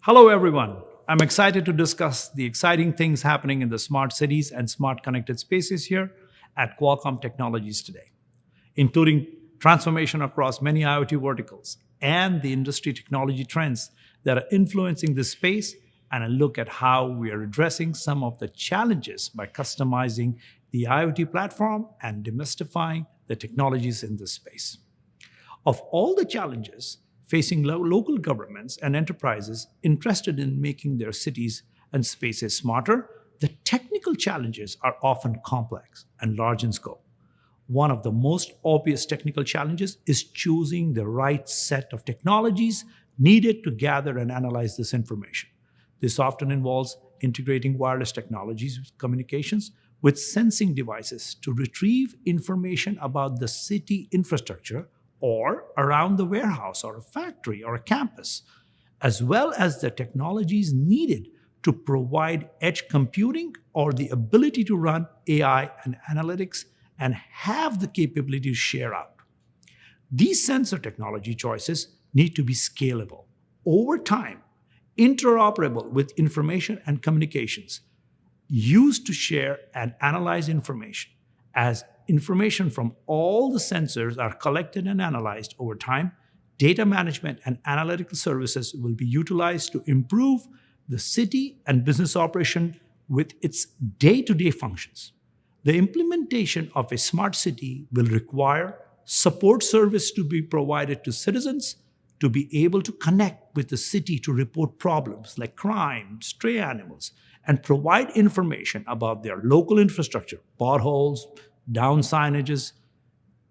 Hello, everyone. I'm excited to discuss the exciting things happening in the smart cities and smart connected spaces here at Qualcomm Technologies today, including transformation across many IoT verticals and the industry technology trends that are influencing this space, and a look at how we are addressing some of the challenges by customizing the IoT platform and demystifying the technologies in this space. Of all the challenges facing local governments and enterprises interested in making their cities and spaces smarter, the technical challenges are often complex and large in scope. One of the most obvious technical challenges is choosing the right set of technologies needed to gather and analyze this information. This often involves integrating wireless technologies with communications with sensing devices to retrieve information about the city infrastructure or around the warehouse or a factory or a campus, as well as the technologies needed to provide edge computing or the ability to run AI and analytics and have the capability to share out. These sensor technology choices need to be scalable over time, interoperable with information and communications, used to share and analyze information. As information from all the sensors are collected and analyzed over time, data management and analytical services will be utilized to improve the city and business operation with its day-to-day functions. The implementation of a smart city will require support service to be provided to citizens to be able to connect with the city to report problems like crime, stray animals, and provide information about their local infrastructure, potholes, down signages.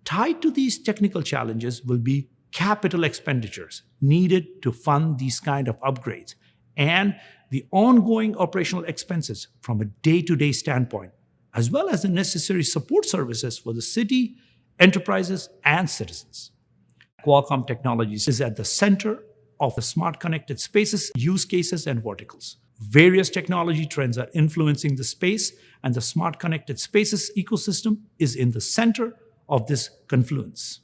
Tied to these technical challenges will be capital expenditures needed to fund these kind of upgrades and the ongoing operational expenses from a day-to-day standpoint, as well as the necessary support services for the city, enterprises, and citizens. Qualcomm Technologies is at the center of the smart connected spaces, use cases, and verticals. Various technology trends are influencing the space, and the smart connected spaces ecosystem is in the center of this confluence.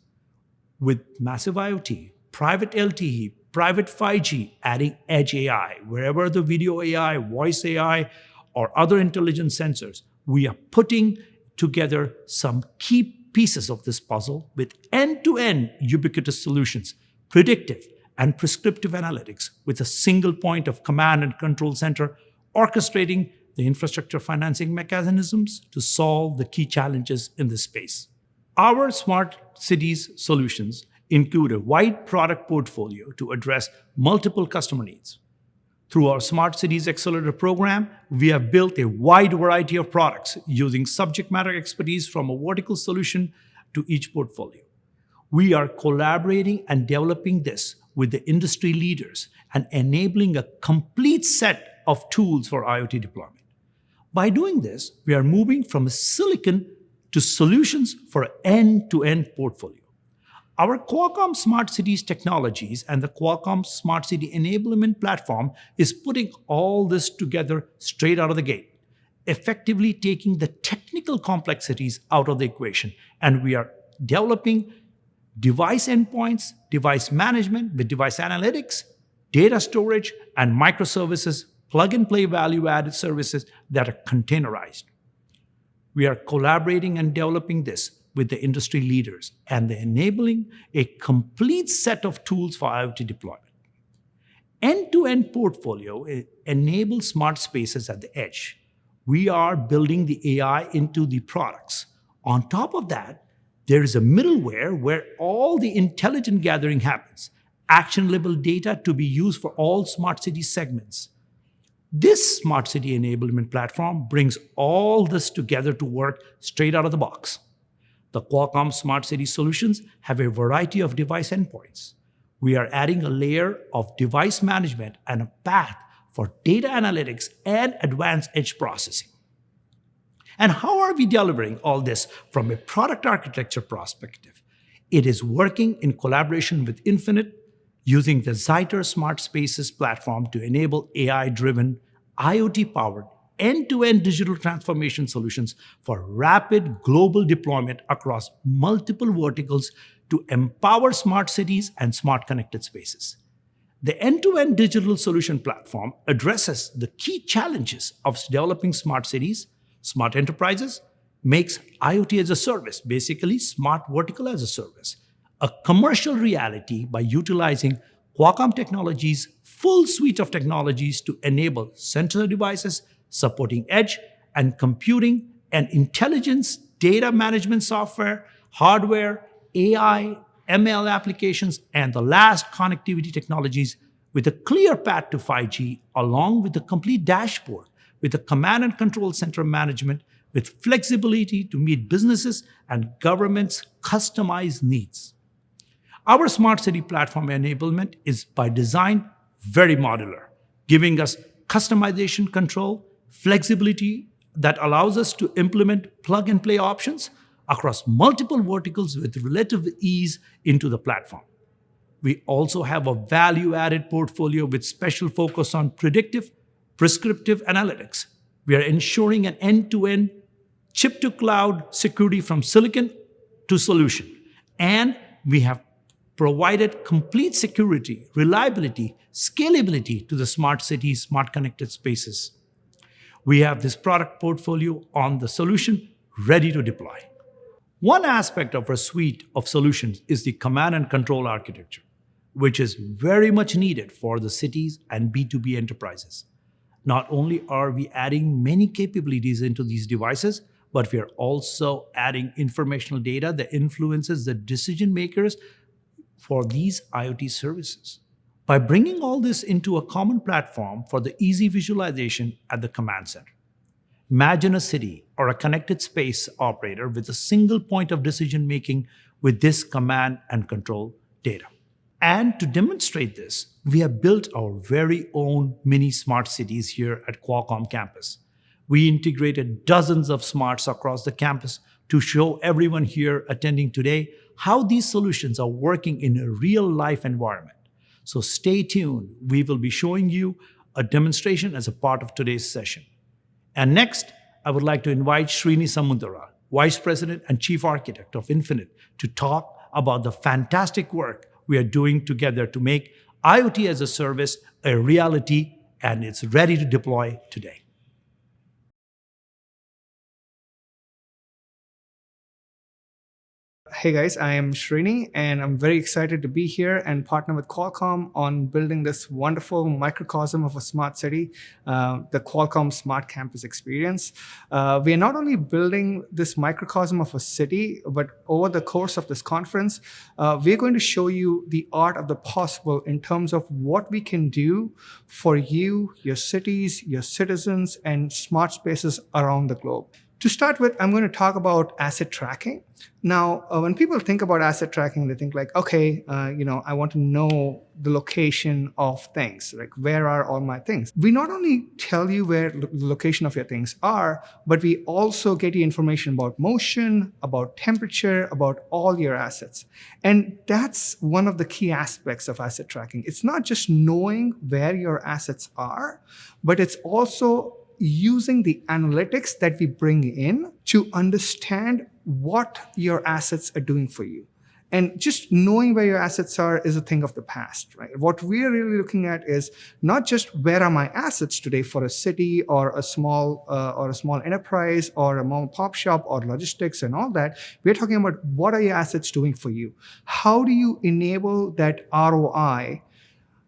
With massive IoT, private LTE, private 5G adding edge AI, wherever the video AI, voice AI, or other intelligent sensors, we are putting together some key pieces of this puzzle with end-to-end ubiquitous solutions, predictive and prescriptive analytics with a single point of command and control center orchestrating the infrastructure financing mechanisms to solve the key challenges in this space. Our smart cities solutions include a wide product portfolio to address multiple customer needs. Through our Smart Cities Accelerate program, we have built a wide variety of products using subject matter expertise from a vertical solution to each portfolio. We are collaborating and developing this with the industry leaders and enabling a complete set of tools for IoT deployment. By doing this, we are moving from a silicon to solutions for an end-to-end portfolio. Our Qualcomm Smart Cities technologies and the Qualcomm Smart City Enablement Platform is putting all this together straight out of the gate, effectively taking the technical complexities out of the equation. And we are developing device endpoints, device management with device analytics, data storage, and microservices, plug-and-play value-added services that are containerized. We are collaborating and developing this with the industry leaders and enabling a complete set of tools for IoT deployment. End-to-end portfolio enables smart spaces at the edge. We are building the AI into the products. On top of that, there is a middleware where all the intelligent gathering happens, action-level data to be used for all smart city segments. This smart city enablement platform brings all this together to work straight out of the box. The Qualcomm Smart City solutions have a variety of device endpoints. We are adding a layer of device management and a path for data analytics and advanced edge processing. And how are we delivering all this from a product architecture perspective? It is working in collaboration with Infinite, using the Zyter SmartSpaces platform to enable AI-driven, IoT-powered, end-to-end digital transformation solutions for rapid global deployment across multiple verticals to empower smart cities and smart connected spaces. The end-to-end digital solution platform addresses the key challenges of developing smart cities, smart enterprises, makes IoT as a service, basically smart vertical as a service, a commercial reality by utilizing Qualcomm Technologies' full suite of technologies to enable sensor devices, supporting edge and computing and intelligence, data management software, hardware, AI, ML applications, and the last connectivity technologies with a clear path to 5G, along with a complete dashboard with a command and control center management with flexibility to meet businesses and governments' customized needs. Our smart city platform enablement is by design very modular, giving us customization control, flexibility that allows us to implement plug and play options across multiple verticals with relative ease into the platform. We also have a value-added portfolio with special focus on predictive, prescriptive analytics. We are ensuring an end-to-end chip-to-cloud security from silicon to solution. And we have provided complete security, reliability, scalability to the smart cities, smart connected spaces. We have this product portfolio on the solution ready to deploy. One aspect of our suite of solutions is the command and control architecture, which is very much needed for the cities and B2B enterprises. Not only are we adding many capabilities into these devices, but we are also adding informational data that influences the decision makers for these IoT services. By bringing all this into a common platform for the easy visualization at the command center. Imagine a city or a connected space operator with a single point of decision making with this command and control data. And to demonstrate this, we have built our very own mini smart cities here at Qualcomm campus. We integrated dozens of smarts across the campus to show everyone here attending today how these solutions are working in a real-life environment. So stay tuned. We will be showing you a demonstration as a part of today's session. And next, I would like to invite Srini Samudrala, Vice President and Chief Architect of Infinite, to talk about the fantastic work we are doing together to make IoT as a service a reality, and it's ready to deploy today. Hey guys, I am Srini and I'm very excited to be here and partner with Qualcomm on building this wonderful microcosm of a smart city, the Qualcomm Smart Campus Experience. We are not only building this microcosm of a city, but over the course of this conference, we're going to show you the art of the possible in terms of what we can do for you, your cities, your citizens, and smart spaces around the globe. To start with, I'm going to talk about asset tracking. Now, when people think about asset tracking, they think like, okay, I want to know the location of things, like where are all my things? We not only tell you where the location of your things are, but we also get you information about motion, about temperature, about all your assets. And that's one of the key aspects of asset tracking. It's not just knowing where your assets are, but it's also using the analytics that we bring in to understand what your assets are doing for you. And just knowing where your assets are is a thing of the past, right? What we're really looking at is not just where are my assets today for a city or a small enterprise or a mom and pop shop or logistics and all that. We're talking about what are your assets doing for you? How do you enable that ROI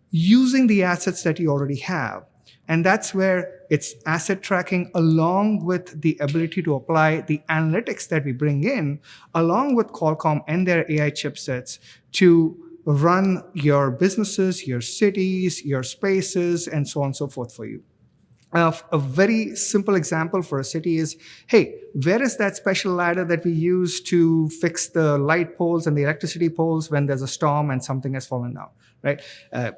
using the assets that you already have? And that's where it's asset tracking along with the ability to apply the analytics that we bring in, along with Qualcomm and their AI chipsets to run your businesses, your cities, your spaces, and so on and so forth for you. A very simple example for a city is, hey, where is that special ladder that we use to fix the light poles and the electricity poles when there's a storm and something has fallen down, right? A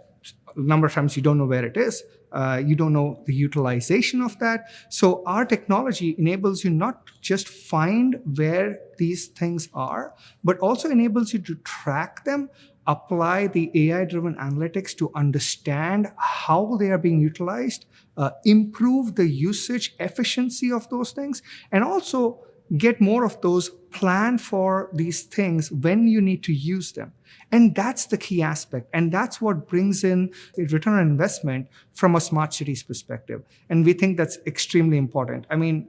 number of times you don't know where it is. You don't know the utilization of that. So our technology enables you not just find where these things are, but also enables you to track them, apply the AI-driven analytics to understand how they are being utilized, improve the usage efficiency of those things, and also get more of those, plan for these things when you need to use them. And that's the key aspect. And that's what brings in a return on investment from a smart cities perspective. And we think that's extremely important. I mean,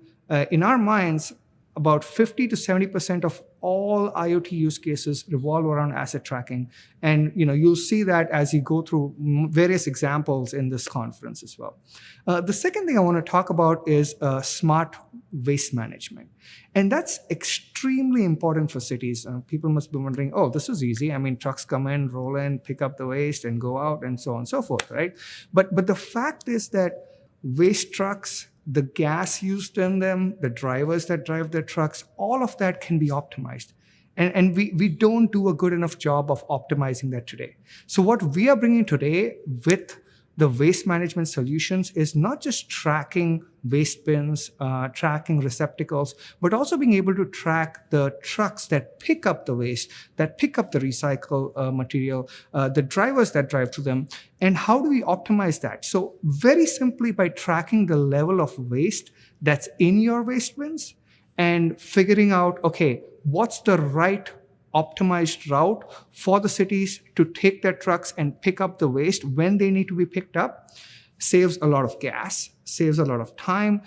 in our minds, about 50 to 70% of all IoT use cases revolve around asset tracking. And you'll see that as you go through various examples in this conference as well. The second thing I want to talk about is smart waste management. And that's extremely important for cities. People must be wondering, oh, this is easy. I mean, trucks come in, roll in, pick up the waste and go out and so on and so forth, right? But the fact is that waste trucks, the gas used in them, the drivers that drive the trucks, all of that can be optimized. And we don't do a good enough job of optimizing that today. So what we are bringing today with the waste management solutions is not just tracking waste bins, tracking receptacles, but also being able to track the trucks that pick up the waste, that pick up the recycle material, the drivers that drive through them, and how do we optimize that? So very simply by tracking the level of waste that's in your waste bins and figuring out, okay, what's the right optimized route for the cities to take their trucks and pick up the waste when they need to be picked up, saves a lot of gas, saves a lot of time,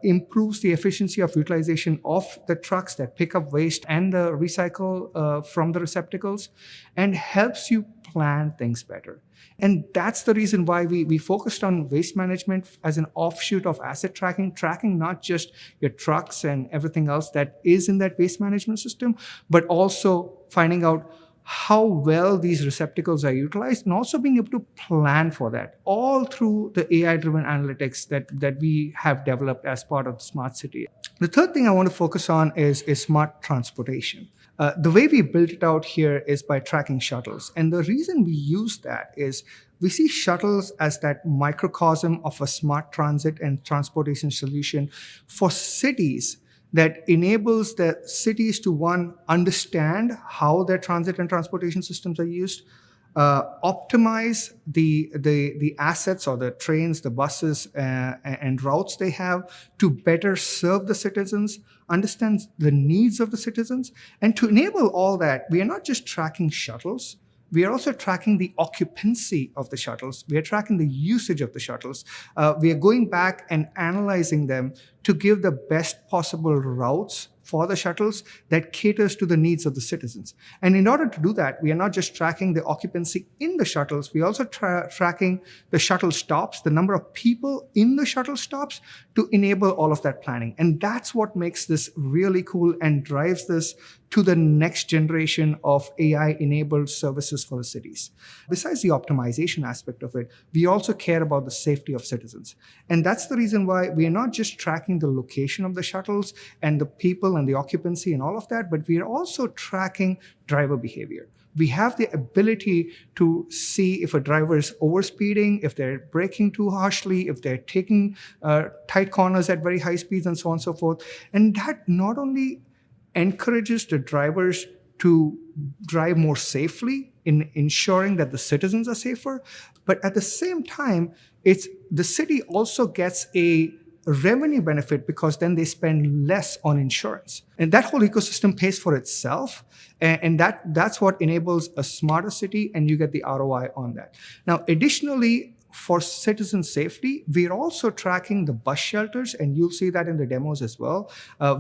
improves the efficiency of utilization of the trucks that pick up waste and the recycle from the receptacles, and helps you plan things better. And that's the reason why we focused on waste management as an offshoot of asset tracking not just your trucks and everything else that is in that waste management system, but also finding out how well these receptacles are utilized and also being able to plan for that, all through the AI-driven analytics that we have developed as part of the smart city. The third thing I want to focus on is smart transportation. The way we built it out here is by tracking shuttles. And the reason we use that is we see shuttles as that microcosm of a smart transit and transportation solution for cities that enables the cities to, one, understand how their transit and transportation systems are used, optimize the assets or the trains, the buses, and routes they have to better serve the citizens, understand the needs of the citizens. And to enable all that, we are not just tracking shuttles, we are also tracking the occupancy of the shuttles. We are tracking the usage of the shuttles. We are going back and analyzing them to give the best possible routes for the shuttles that caters to the needs of the citizens. And in order to do that, we are not just tracking the occupancy in the shuttles, we are also tracking the shuttle stops, the number of people in the shuttle stops to enable all of that planning. And that's what makes this really cool and drives this to the next generation of AI-enabled services for the cities. Besides the optimization aspect of it, we also care about the safety of citizens. And that's the reason why we are not just tracking the location of the shuttles and the people and the occupancy and all of that, but we are also tracking driver behavior. We have the ability to see if a driver is overspeeding, if they're braking too harshly, if they're taking tight corners at very high speeds, and so on and so forth. And that not only encourages the drivers to drive more safely in ensuring that the citizens are safer, but at the same time, the city also gets a revenue benefit because then they spend less on insurance. And that whole ecosystem pays for itself. And that's what enables a smarter city, and you get the ROI on that. Now, additionally, for citizen safety, we're also tracking the bus shelters, and you'll see that in the demos as well.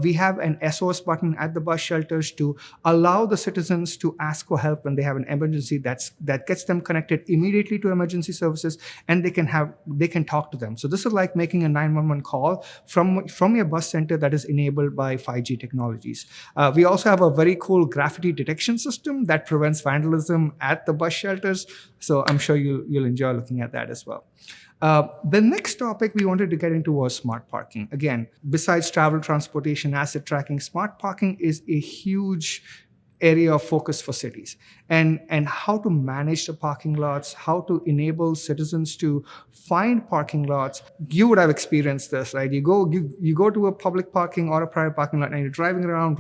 We have an SOS button at the bus shelters to allow the citizens to ask for help when they have an emergency that gets them connected immediately to emergency services, and they can talk to them. So this is like making a 911 call from your bus center that is enabled by 5G technologies. We also have a very cool graffiti detection system that prevents vandalism at the bus shelters. So I'm sure you'll enjoy looking at that as well. The next topic we wanted to get into was smart parking. Again, besides travel, transportation, asset tracking, smart parking is a huge area of focus for cities, and how to manage the parking lots, how to enable citizens to find parking lots. You would have experienced this, right? You go to a public parking or a private parking lot and you're driving around.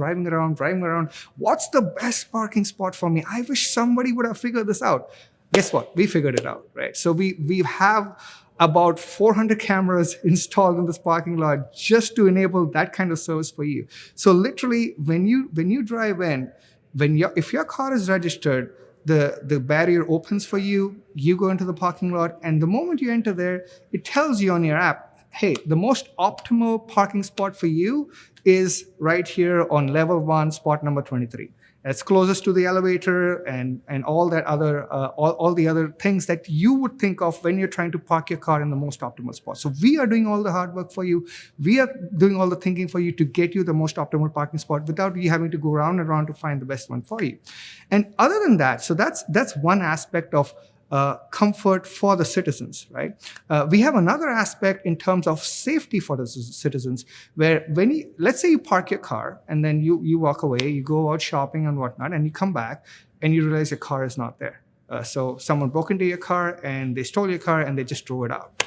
What's the best parking spot for me? I wish somebody would have figured this out. Guess what? We figured it out, right? So we have about 400 cameras installed in this parking lot just to enable that kind of service for you. So literally, when you drive in, if your car is registered, the barrier opens for you. You go into the parking lot, and the moment you enter there, it tells you on your app, hey, the most optimal parking spot for you is right here on level 1, spot number 23. It's closest to the elevator and all that other all the other things that you would think of when you're trying to park your car in the most optimal spot. So we are doing all the hard work for you. We are doing all the thinking for you to get you the most optimal parking spot without you having to go round and round to find the best one for you. And other than that, so that's one aspect of comfort for the citizens, right? We have another aspect in terms of safety for the citizens, where let's say you park your car and then you walk away, you go out shopping and whatnot, and you come back and you realize your car is not there. So someone broke into your car and they stole your car and they just drove it out.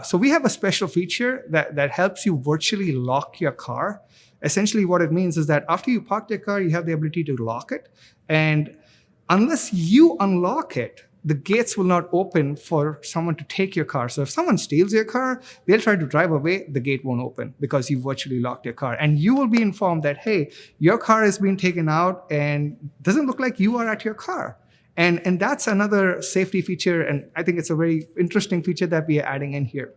So we have a special feature that helps you virtually lock your car. Essentially what it means is that after you park your car, you have the ability to lock it. And unless you unlock it, the gates will not open for someone to take your car. So if someone steals your car, they'll try to drive away, the gate won't open because you virtually locked your car. And you will be informed that, hey, your car is being taken out and doesn't look like you are at your car. And that's another safety feature, and I think it's a very interesting feature that we are adding in here.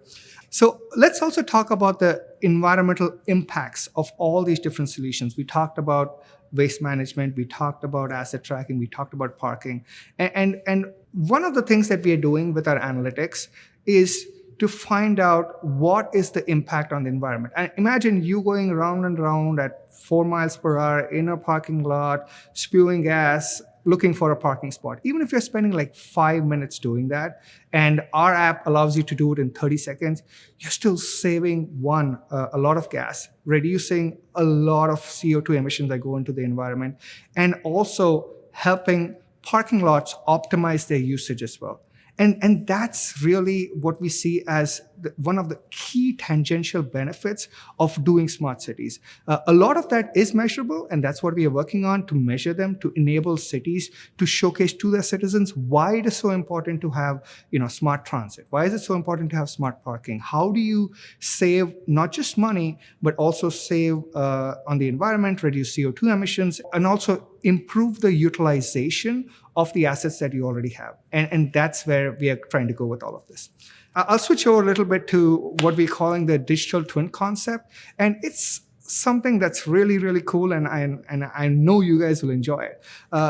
So let's also talk about the environmental impacts of all these different solutions. We talked about waste management, we talked about asset tracking, we talked about parking. And one of the things that we are doing with our analytics is to find out what is the impact on the environment. And imagine you going round and round at 4 miles per hour in a parking lot, spewing gas, looking for a parking spot. Even if you're spending like 5 minutes doing that, and our app allows you to do it in 30 seconds, you're still saving a lot of gas, reducing a lot of CO2 emissions that go into the environment, and also helping parking lots optimize their usage as well. And that's really what we see as one of the key tangential benefits of doing smart cities. A lot of that is measurable, and that's what we are working on, to measure them, to enable cities to showcase to their citizens why it is so important to have smart transit. Why is it so important to have smart parking? How do you save not just money, but also save on the environment, reduce CO2 emissions, and also improve the utilization of the assets that you already have. And that's where we are trying to go with all of this. I'll switch over a little bit to what we're calling the digital twin concept. And it's something that's really, really cool, and I know you guys will enjoy it.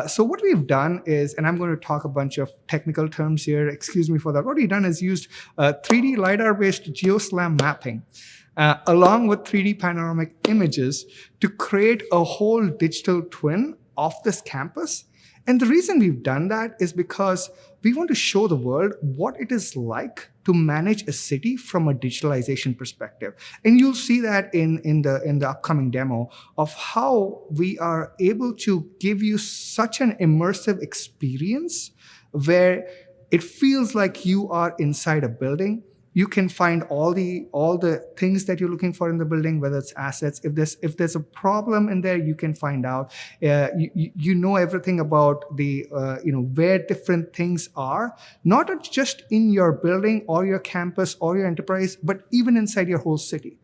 So what we've done is, and I'm going to talk a bunch of technical terms here, excuse me for that. What we've done is used 3D LiDAR-based geoslam mapping along with 3D panoramic images to create a whole digital twin of this campus. And the reason we've done that is because we want to show the world what it is like to manage a city from a digitalization perspective. And you'll see that in the upcoming demo of how we are able to give you such an immersive experience where it feels like you are inside a building. You can find all the things that you're looking for in the building, whether it's assets. If there's a problem in there, you can find out. You know everything about the where different things are, not just in your building or your campus or your enterprise, but even inside your whole city.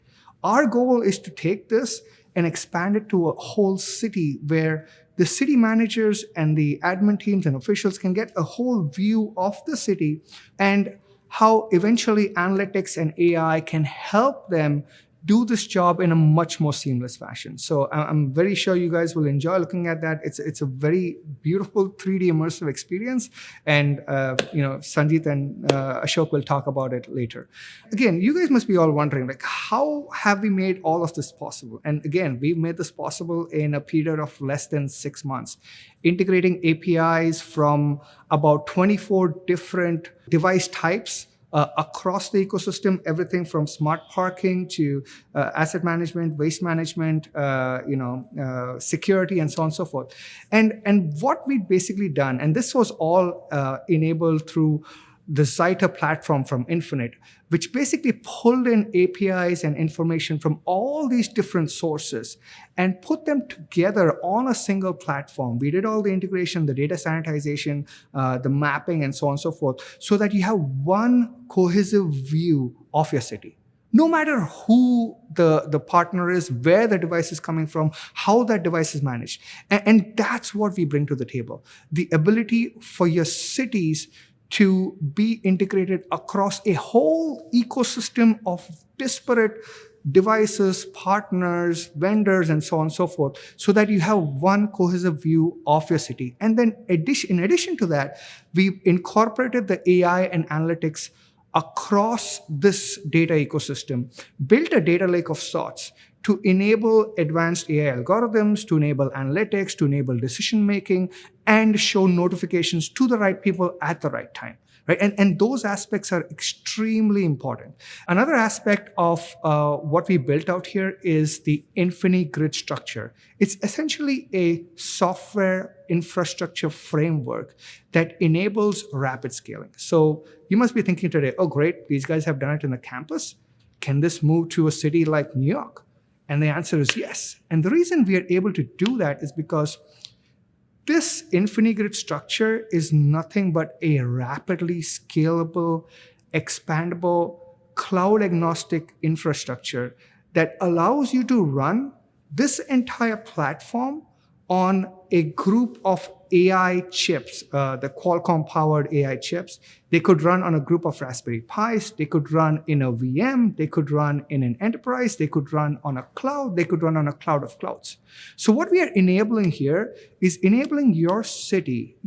Our goal is to take this and expand it to a whole city where the city managers and the admin teams and officials can get a whole view of the city, and how eventually analytics and AI can help them do this job in a much more seamless fashion. So I'm very sure you guys will enjoy looking at that. It's a very beautiful 3D immersive experience, and Sanjit and Ashok will talk about it later. Again, you guys must be all wondering, like, how have we made all of this possible? And again, we've made this possible in a period of less than 6 months, integrating APIs from about 24 different device types across the ecosystem, everything from smart parking to asset management, waste management, security, and so on and so forth. And what we've basically done, and this was all enabled through the Zyter platform from Infinite, which basically pulled in APIs and information from all these different sources and put them together on a single platform. We did all the integration, the data sanitization, the mapping, and so on and so forth, so that you have one cohesive view of your city. No matter who the partner is, where the device is coming from, how that device is managed. And that's what we bring to the table. The ability for your cities to be integrated across a whole ecosystem of disparate devices, partners, vendors, and so on and so forth, so that you have one cohesive view of your city. And then in addition to that, we've incorporated the AI and analytics across this data ecosystem, built a data lake of sorts to enable advanced AI algorithms, to enable analytics, to enable decision making, and show notifications to the right people at the right time. Right? And those aspects are extremely important. Another aspect of what we built out here is the InfiniGrid structure. It's essentially a software infrastructure framework that enables rapid scaling. So you must be thinking today, oh great, these guys have done it in a campus. Can this move to a city like New York? And the answer is yes. And the reason we are able to do that is because this InfiniGrid structure is nothing but a rapidly scalable, expandable, cloud-agnostic infrastructure that allows you to run this entire platform on a group of AI chips, the Qualcomm-powered AI chips. They could run on a group of Raspberry Pis. They could run in a VM. They could run in an enterprise. They could run on a cloud. They could run on a cloud of clouds. So what we are enabling here is enabling your city,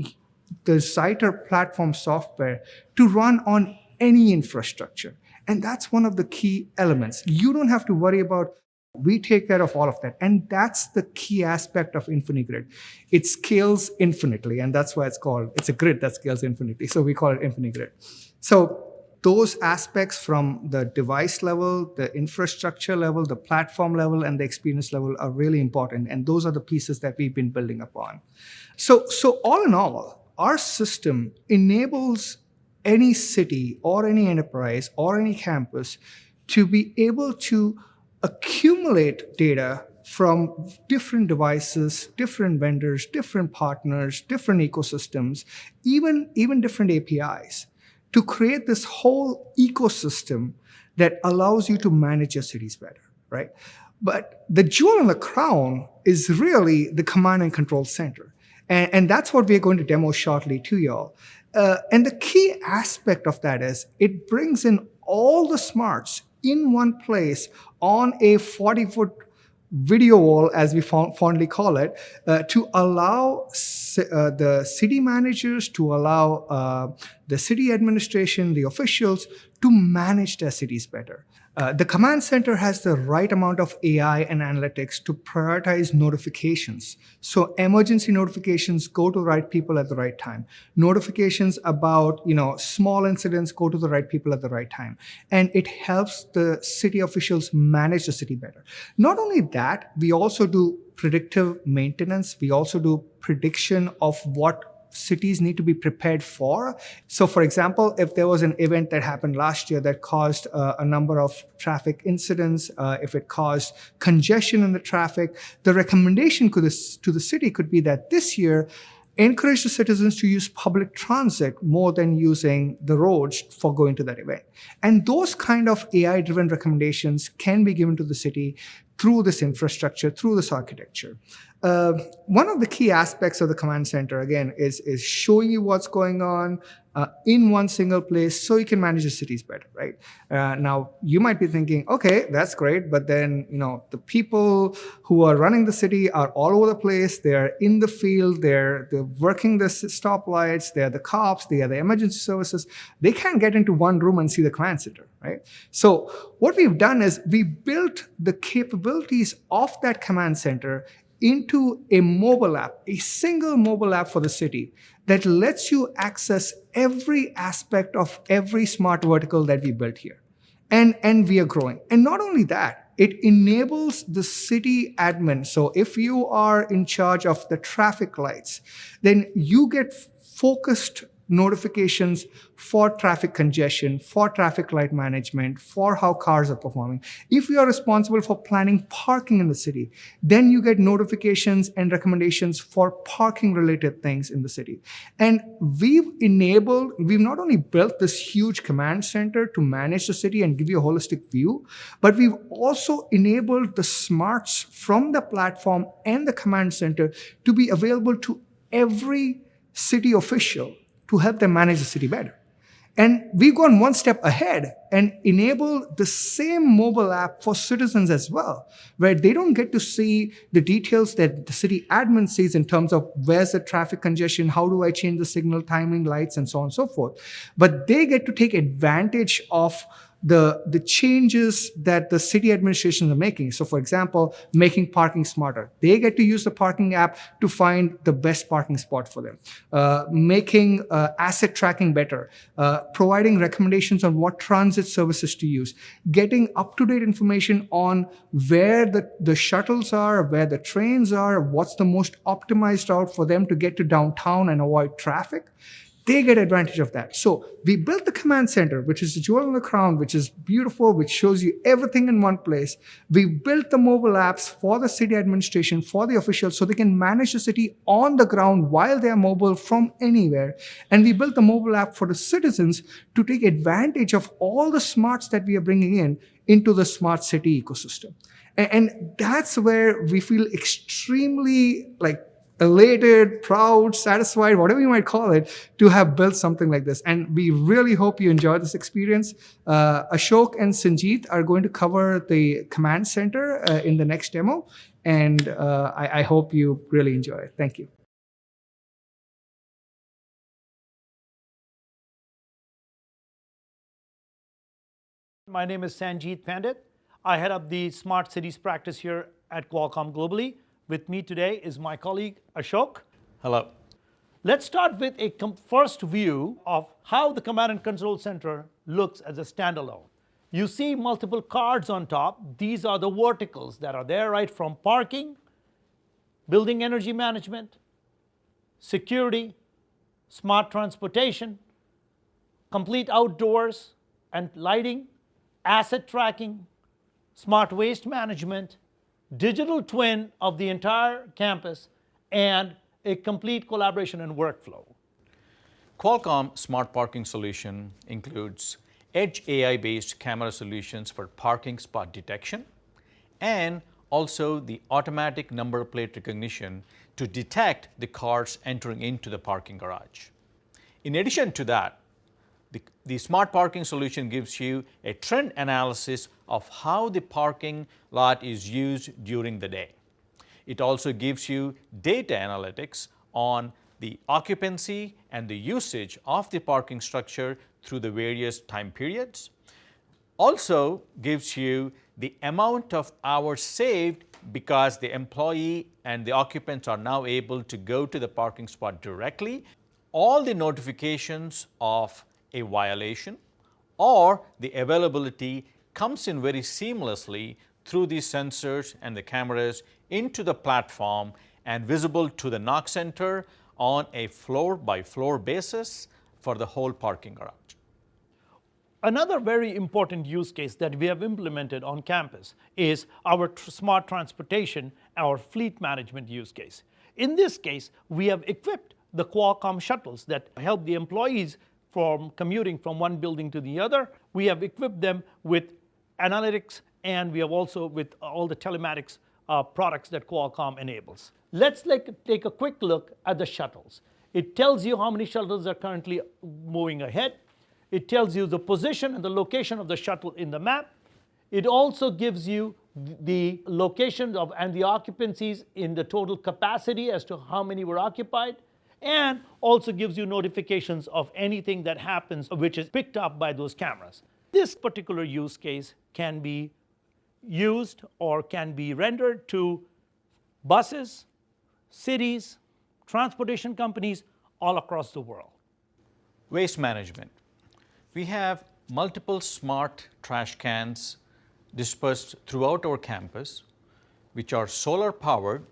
the Zyter platform software, to run on any infrastructure. And that's one of the key elements. You don't have to worry about. We take care of all of that. And that's the key aspect of InfiniGrid. It scales infinitely, and that's why it's a grid that scales infinitely. So we call it InfiniGrid. So those aspects from the device level, the infrastructure level, the platform level, and the experience level are really important. And those are the pieces that we've been building upon. So all in all, our system enables any city or any enterprise or any campus to be able to accumulate data from different devices, different vendors, different partners, different ecosystems, even different APIs, to create this whole ecosystem that allows you to manage your cities better, right? But the jewel in the crown is really the command and control center. And that's what we're going to demo shortly to y'all. And the key aspect of that is it brings in all the smarts in one place on a 40-foot video wall, as we fondly call it, to allow the city managers, to allow the city administration, the officials, to manage their cities better. The command center has the right amount of AI and analytics to prioritize notifications. So emergency notifications go to the right people at the right time. Notifications about small incidents go to the right people at the right time. And it helps the city officials manage the city better. Not only that, we also do predictive maintenance. We also do prediction of what cities need to be prepared for. So for example, if there was an event that happened last year that caused a number of traffic incidents, if it caused congestion in the traffic, the recommendation to the city could be that this year, encourage the citizens to use public transit more than using the roads for going to that event. And those kind of AI-driven recommendations can be given to the city through this infrastructure, through this architecture. One of the key aspects of the command center, again, is showing you what's going on in one single place so you can manage the cities better, right? Now, you might be thinking, okay, that's great, but then, the people who are running the city are all over the place. They're in the field. They're working the stoplights. They're the cops. They are the emergency services. They can't get into one room and see the command center, right? So what we've done is we built the capabilities of that command center into a mobile app, a single mobile app for the city that lets you access every aspect of every smart vertical that we built here. And we are growing. And not only that, it enables the city admin. So if you are in charge of the traffic lights, then you get focused notifications for traffic congestion, for traffic light management, for how cars are performing. If you are responsible for planning parking in the city, then you get notifications and recommendations for parking related things in the city. And we've not only built this huge command center to manage the city and give you a holistic view, but we've also enabled the smarts from the platform and the command center to be available to every city official to help them manage the city better. And we've gone one step ahead and enabled the same mobile app for citizens as well, where they don't get to see the details that the city admin sees in terms of where's the traffic congestion, how do I change the signal timing, lights, and so on and so forth. But they get to take advantage of the changes that the city administrations are making. So for example, making parking smarter. They get to use the parking app to find the best parking spot for them. Making asset tracking better. Providing recommendations on what transit services to use. Getting up-to-date information on where the shuttles are, where the trains are, what's the most optimized route for them to get to downtown and avoid traffic. They get advantage of that. So we built the command center, which is the jewel in the crown, which is beautiful, which shows you everything in one place. We built the mobile apps for the city administration, for the officials, so they can manage the city on the ground while they're mobile from anywhere. And we built the mobile app for the citizens to take advantage of all the smarts that we are bringing into the smart city ecosystem. And that's where we feel extremely elated, proud, satisfied, whatever you might call it, to have built something like this. And we really hope you enjoyed this experience. Ashok and Sanjeet are going to cover the command center in the next demo. And I hope you really enjoy it. Thank you. My name is Sanjeet Pandit. I head up the Smart Cities practice here at Qualcomm globally. With me today is my colleague Ashok. Hello. Let's start with a first view of how the command and control center looks as a standalone. You see multiple cards on top. These are the verticals that are there, right from parking, building energy management, security, smart transportation, complete outdoors and lighting, asset tracking, smart waste management, digital twin of the entire campus, and a complete collaboration and workflow. Qualcomm Smart Parking Solution includes edge AI-based camera solutions for parking spot detection and also the automatic number plate recognition to detect the cars entering into the parking garage. In addition to that, the smart parking solution gives you a trend analysis of how the parking lot is used during the day. It also gives you data analytics on the occupancy and the usage of the parking structure through the various time periods. Also gives you the amount of hours saved because the employee and the occupants are now able to go to the parking spot directly. All the notifications of a violation or the availability comes in very seamlessly through these sensors and the cameras into the platform and visible to the knock center on a floor by floor basis for the whole parking garage. Another very important use case that we have implemented on campus is our smart transportation, our fleet management use case. In this case, we have equipped the Qualcomm shuttles that help the employees from commuting from one building to the other. We have equipped them with analytics, and we have also with all the telematics products that Qualcomm enables. Let's take a quick look at the shuttles. It tells you how many shuttles are currently moving ahead. It tells you the position and the location of the shuttle in the map. It also gives you the location of and the occupancies in the total capacity as to how many were occupied, and also gives you notifications of anything that happens which is picked up by those cameras. This particular use case can be used or can be rendered to buses, cities, transportation companies all across the world. Waste management. We have multiple smart trash cans dispersed throughout our campus, which are solar powered,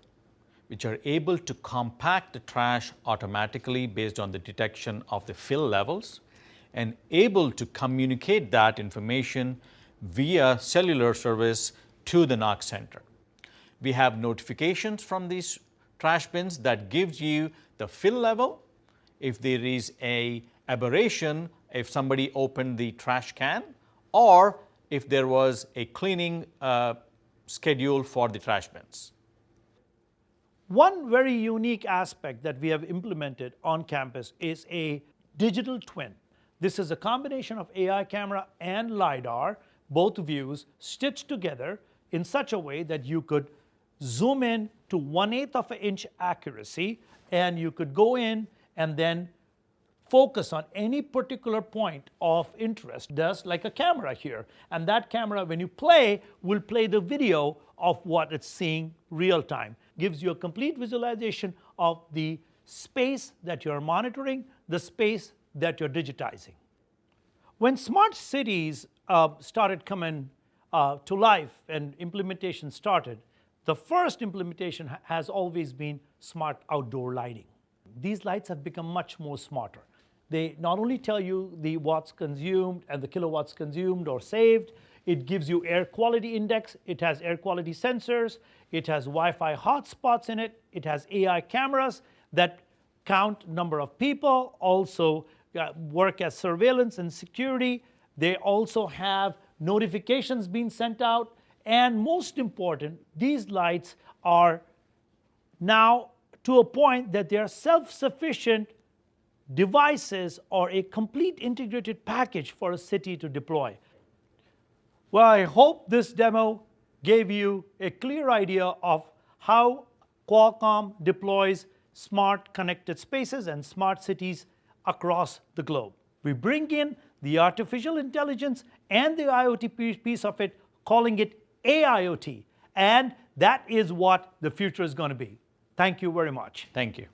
which are able to compact the trash automatically based on the detection of the fill levels and able to communicate that information via cellular service to the NOC center. We have notifications from these trash bins that gives you the fill level. If there is a aberration, if somebody opened the trash can, or if there was a cleaning schedule for the trash bins. One very unique aspect that we have implemented on campus is a digital twin. This is a combination of AI camera and LiDAR, both views stitched together in such a way that you could zoom in to 1/8 of an inch accuracy, and you could go in and then focus on any particular point of interest, just like a camera here. And that camera, when you play, will play the video of what it's seeing real time. Gives you a complete visualization of the space that you're monitoring, the space that you're digitizing. When smart cities started coming to life and implementation started, the first implementation has always been smart outdoor lighting. These lights have become much more smarter. They not only tell you the watts consumed and the kilowatts consumed or saved, it gives you air quality index, it has air quality sensors, it has Wi-Fi hotspots in it, it has AI cameras that count number of people, also work as surveillance and security. They also have notifications being sent out, and most important, these lights are now to a point that they are self-sufficient devices or a complete integrated package for a city to deploy. Well, I hope this demo gave you a clear idea of how Qualcomm deploys smart connected spaces and smart cities across the globe. We bring in the artificial intelligence and the IoT piece of it, calling it AIoT, and that is what the future is going to be. Thank you very much. Thank you.